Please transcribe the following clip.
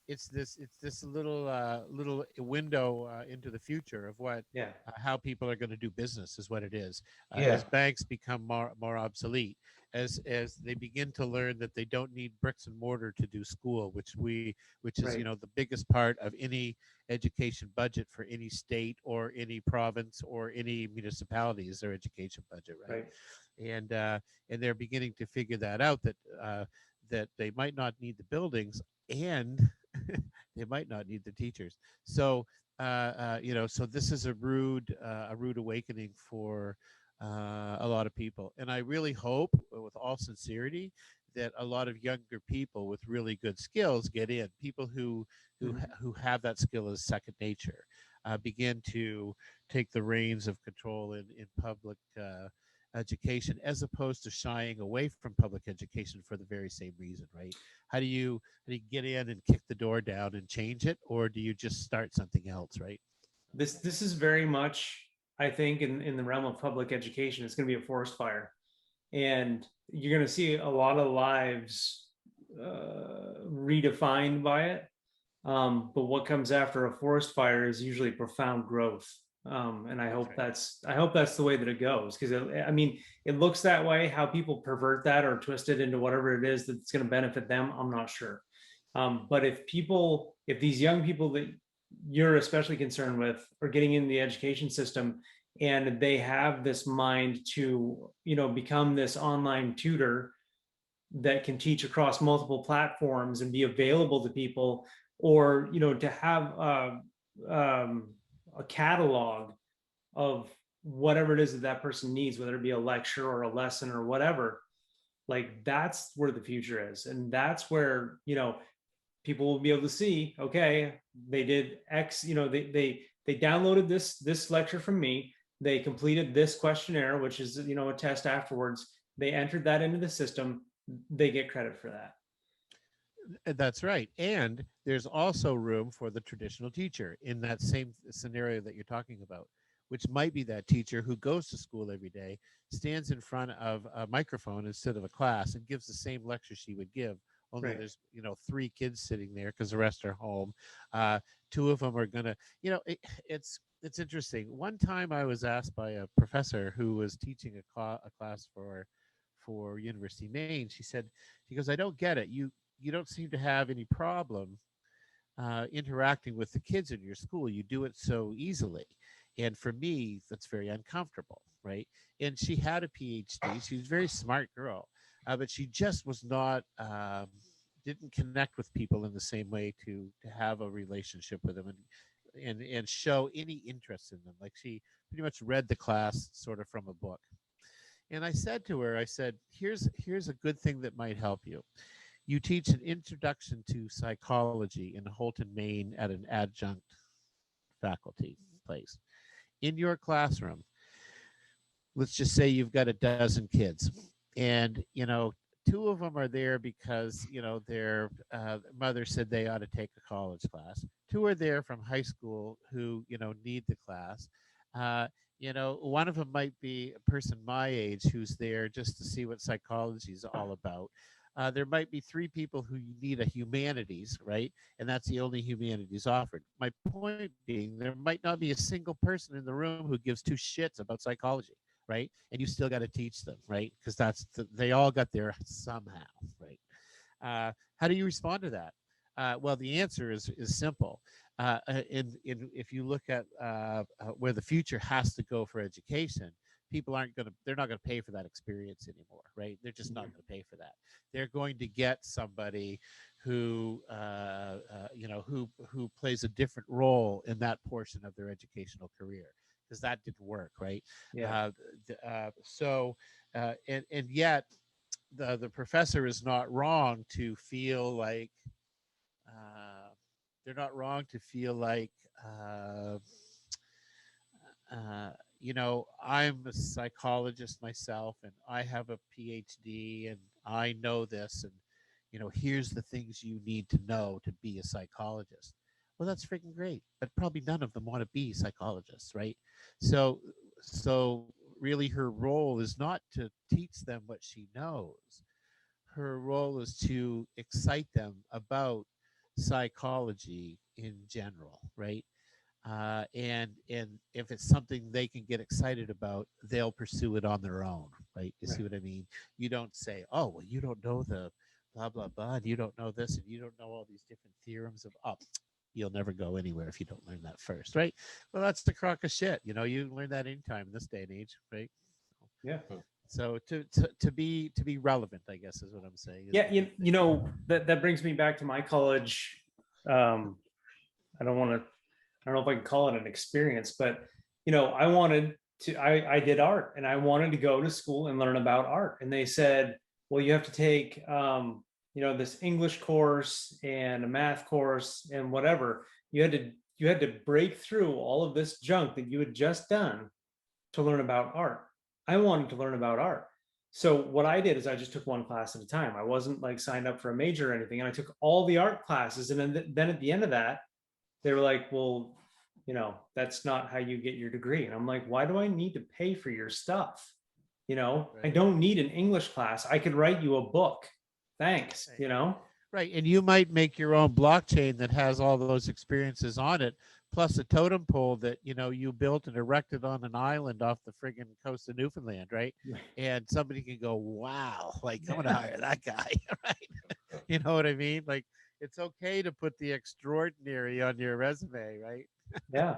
it's this little window into the future of what Yeah. how people are going to do business is what it is. Yeah. As banks become more obsolete, as they begin to learn that they don't need bricks and mortar to do school, which is Right. the biggest part of any education budget for any state or any province or any municipality is their education budget, right? Right. And they're beginning to figure that out, that they might not need the buildings, and they might not need the teachers. So so this is a rude awakening for a lot of people, and I really hope, with all sincerity, that a lot of younger people with really good skills get in. People Mhm. who have that skill as second nature begin to take the reins of control in public education, as opposed to shying away from public education for the very same reason, right? How do you get in and kick the door down and change it, or do you just start something else, right? This is very much, I think, in the realm of public education. It's going to be a forest fire, and you're going to see a lot of lives redefined by it. But what comes after a forest fire is usually profound growth. And That's right. I hope that's the way that it goes, because I mean, it looks that way. How people pervert that or twist it into whatever it is that's going to benefit them, I'm not sure. But if these young people that you're especially concerned with are getting in the education system, and they have this mind to, become this online tutor that can teach across multiple platforms and be available to people, or to have a catalog of whatever it is that that person needs, whether it be a lecture or a lesson or whatever. Like, that's where the future is, and that's where people will be able to see, okay, they did X, they downloaded this lecture from me, they completed this questionnaire, which is a test afterwards, they entered that into the system, they get credit for that. That's right. And there's also room for the traditional teacher in that same scenario that you're talking about, which might be that teacher who goes to school every day, stands in front of a microphone instead of a class, and gives the same lecture she would give. Only Right. there's three kids sitting there because the rest are home. Two of them are gonna, it's interesting. One time I was asked by a professor who was teaching a class for University of Maine. She goes, I don't get it. You don't seem to have any problem interacting with the kids in your school. You do it so easily. And for me, that's very uncomfortable, right? And she had a PhD. She was a very smart girl, but she just was not, didn't connect with people in the same way to have a relationship with them, and show any interest in them. Like, she pretty much read the class sort of from a book. And I said to her, I said, here's a good thing that might help you. You teach an introduction to psychology in Holton, Maine at an adjunct faculty place. In your classroom, let's just say you've got a dozen kids, and two of them are there because their mother said they ought to take a college class. Two are there from high school who need the class. One of them might be a person my age who's there just to see what psychology is all about. There might be three people who need a humanities, right? And that's the only humanities offered. My point being, there might not be a single person in the room who gives two shits about psychology, right? And you still got to teach them, right? Because they all got there somehow, right? How do you respond to that? Well, the answer is simple. If you look at where the future has to go for education, people aren't going to they're not going to pay for that experience anymore, right? They're just not going to pay for that. They're going to get somebody who plays a different role in that portion of their educational career, because that didn't work, right? Yeah. uh, and yet the professor is not wrong to feel like uh, they're not wrong to feel like uh, I'm a psychologist myself, and I have a PhD, and I know this, and here's the things you need to know to be a psychologist. Well, that's freaking great, but probably none of them want to be psychologists, right? So, so really, her role is not to teach them what she knows. Her role is to excite them about psychology in general, right? And if it's something they can get excited about, they'll pursue it on their own, right? You see Right. what I mean? You don't say, "Oh, well, you don't know the blah blah blah, and you don't know this, and you don't know all these different theorems of oh." You'll never go anywhere if you don't learn that first, right? Well, that's the crock of shit. You know, you learn that anytime in this day and age, right? Yeah. So to be relevant, I guess is what I'm saying is Yeah. the big You thing. know, that brings me back to my college. Um, I don't want to, I don't know if I can call it an experience, but I wanted to, I did art and I wanted to go to school and learn about art. And they said, well, you have to take, this English course and a math course and whatever. You had to break through all of this junk that you had just done to learn about art. I wanted to learn about art. So what I did is I just took one class at a time. I wasn't like signed up for a major or anything. And I took all the art classes. And then at the end of that, they were like, well, that's not how you get your degree. And I'm like, why do I need to pay for your stuff? I Right. don't need an English class. I could write you a book. Thanks. Right. Right. And you might make your own blockchain that has all those experiences on it, plus a totem pole that, you built and erected on an island off the friggin' coast of Newfoundland, right? And somebody can go, wow, like I'm gonna Yeah. hire that guy, right? You know what I mean? Like it's okay to put the extraordinary on your resume, right? Yeah.